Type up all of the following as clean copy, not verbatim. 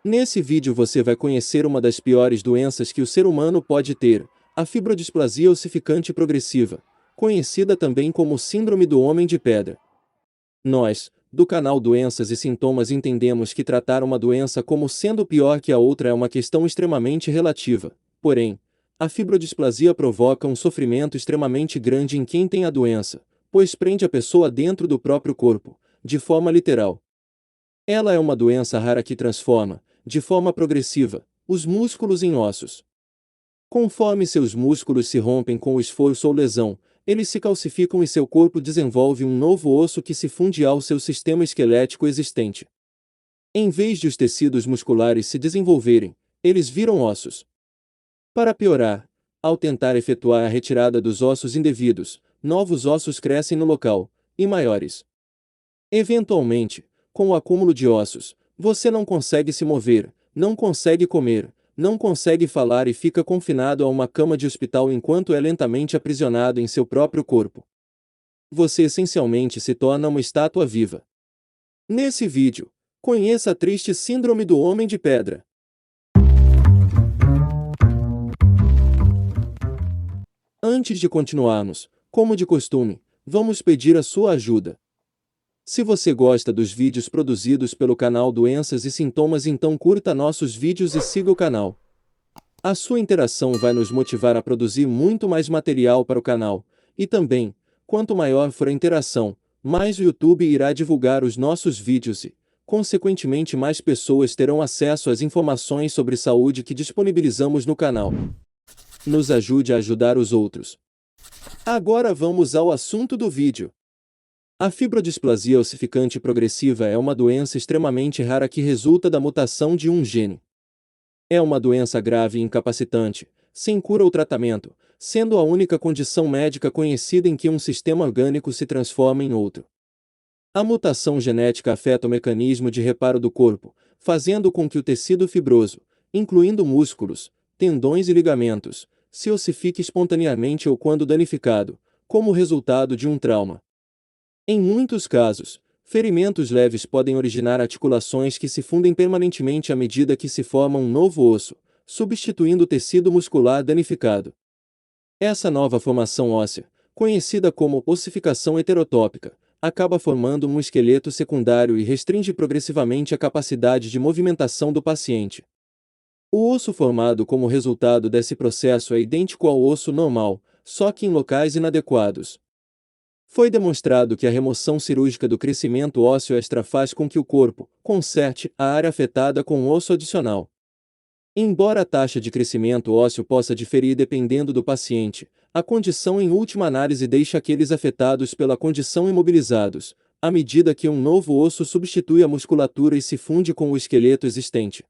Nesse vídeo você vai conhecer uma das piores doenças que o ser humano pode ter, a fibrodisplasia ossificante progressiva, conhecida também como Síndrome do Homem de Pedra. Nós, do canal Doenças e Sintomas, entendemos que tratar uma doença como sendo pior que a outra é uma questão extremamente relativa. Porém, a fibrodisplasia provoca um sofrimento extremamente grande em quem tem a doença, pois prende a pessoa dentro do próprio corpo, de forma literal. Ela é uma doença rara que transforma, de forma progressiva, os músculos em ossos. Conforme seus músculos se rompem com o esforço ou lesão, eles se calcificam e seu corpo desenvolve um novo osso que se funde ao seu sistema esquelético existente. Em vez de os tecidos musculares se desenvolverem, eles viram ossos. Para piorar, ao tentar efetuar a retirada dos ossos indevidos, novos ossos crescem no local, e maiores. Eventualmente, com o acúmulo de ossos, você não consegue se mover, não consegue comer, não consegue falar e fica confinado a uma cama de hospital enquanto é lentamente aprisionado em seu próprio corpo. Você essencialmente se torna uma estátua viva. Nesse vídeo, conheça a triste Síndrome do Homem de Pedra. Antes de continuarmos, como de costume, vamos pedir a sua ajuda. Se você gosta dos vídeos produzidos pelo canal Doenças e Sintomas, então curta nossos vídeos e siga o canal. A sua interação vai nos motivar a produzir muito mais material para o canal, e também, quanto maior for a interação, mais o YouTube irá divulgar os nossos vídeos e, consequentemente, mais pessoas terão acesso às informações sobre saúde que disponibilizamos no canal. Nos ajude a ajudar os outros. Agora vamos ao assunto do vídeo. A fibrodisplasia ossificante progressiva é uma doença extremamente rara que resulta da mutação de um gene. É uma doença grave e incapacitante, sem cura ou tratamento, sendo a única condição médica conhecida em que um sistema orgânico se transforma em outro. A mutação genética afeta o mecanismo de reparo do corpo, fazendo com que o tecido fibroso, incluindo músculos, tendões e ligamentos, se ossifique espontaneamente ou quando danificado, como resultado de um trauma. Em muitos casos, ferimentos leves podem originar articulações que se fundem permanentemente à medida que se forma um novo osso, substituindo o tecido muscular danificado. Essa nova formação óssea, conhecida como ossificação heterotópica, acaba formando um esqueleto secundário e restringe progressivamente a capacidade de movimentação do paciente. O osso formado como resultado desse processo é idêntico ao osso normal, só que em locais inadequados. Foi demonstrado que a remoção cirúrgica do crescimento ósseo extra faz com que o corpo conserte a área afetada com um osso adicional. Embora a taxa de crescimento ósseo possa diferir dependendo do paciente, a condição em última análise deixa aqueles afetados pela condição imobilizados, à medida que um novo osso substitui a musculatura e se funde com o esqueleto existente.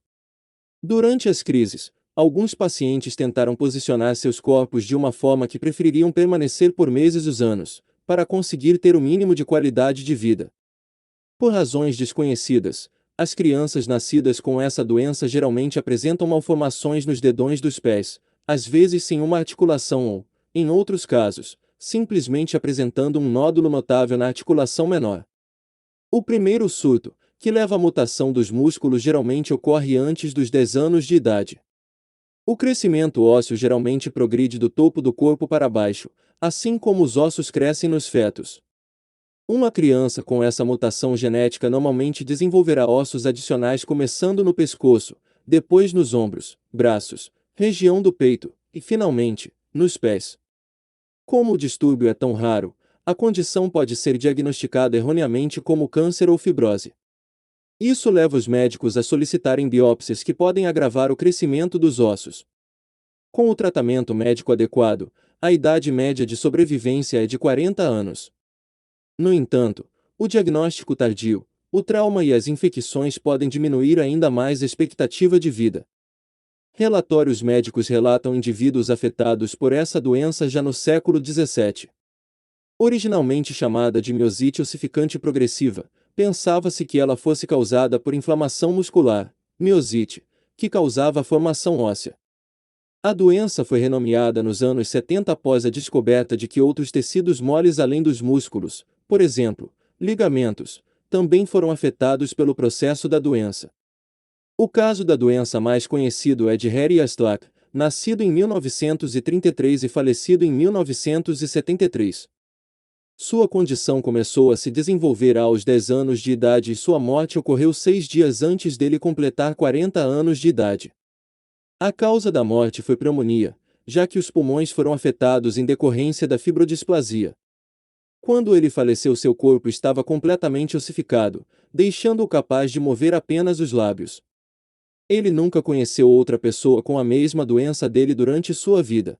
Durante as crises, alguns pacientes tentaram posicionar seus corpos de uma forma que prefeririam permanecer por meses ou anos, para conseguir ter o mínimo de qualidade de vida. Por razões desconhecidas, as crianças nascidas com essa doença geralmente apresentam malformações nos dedões dos pés, às vezes sem uma articulação ou, em outros casos, simplesmente apresentando um nódulo notável na articulação menor. O primeiro surto, que leva à mutação dos músculos, geralmente ocorre antes dos 10 anos de idade. O crescimento ósseo geralmente progride do topo do corpo para baixo, assim como os ossos crescem nos fetos. Uma criança com essa mutação genética normalmente desenvolverá ossos adicionais começando no pescoço, depois nos ombros, braços, região do peito e, finalmente, nos pés. Como o distúrbio é tão raro, a condição pode ser diagnosticada erroneamente como câncer ou fibrose. Isso leva os médicos a solicitarem biópsias que podem agravar o crescimento dos ossos. Com o tratamento médico adequado, a idade média de sobrevivência é de 40 anos. No entanto, o diagnóstico tardio, o trauma e as infecções podem diminuir ainda mais a expectativa de vida. Relatórios médicos relatam indivíduos afetados por essa doença já no século XVII. Originalmente chamada de miosite ossificante progressiva, pensava-se que ela fosse causada por inflamação muscular, miosite, que causava a formação óssea. A doença foi renomeada nos anos 70 após a descoberta de que outros tecidos moles além dos músculos, por exemplo, ligamentos, também foram afetados pelo processo da doença. O caso da doença mais conhecido é de Harry Astlak, nascido em 1933 e falecido em 1973. Sua condição começou a se desenvolver aos 10 anos de idade e sua morte ocorreu 6 dias antes dele completar 40 anos de idade. A causa da morte foi pneumonia, já que os pulmões foram afetados em decorrência da fibrodisplasia. Quando ele faleceu, seu corpo estava completamente ossificado, deixando-o capaz de mover apenas os lábios. Ele nunca conheceu outra pessoa com a mesma doença dele durante sua vida.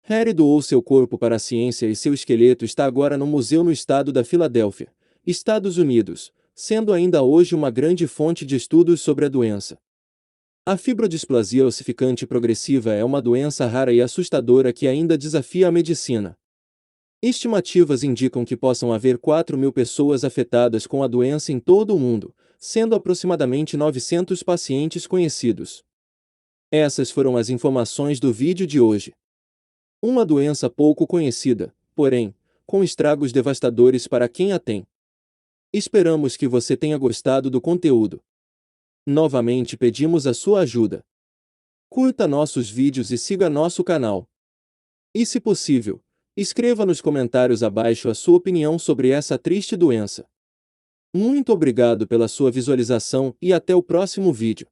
Harry doou seu corpo para a ciência e seu esqueleto está agora no museu no estado da Filadélfia, Estados Unidos, sendo ainda hoje uma grande fonte de estudos sobre a doença. A fibrodisplasia ossificante progressiva é uma doença rara e assustadora que ainda desafia a medicina. Estimativas indicam que possam haver 4.000 pessoas afetadas com a doença em todo o mundo, sendo aproximadamente 900 pacientes conhecidos. Essas foram as informações do vídeo de hoje. Uma doença pouco conhecida, porém, com estragos devastadores para quem a tem. Esperamos que você tenha gostado do conteúdo. Novamente pedimos a sua ajuda. Curta nossos vídeos e siga nosso canal. E se possível, escreva nos comentários abaixo a sua opinião sobre essa triste doença. Muito obrigado pela sua visualização e até o próximo vídeo.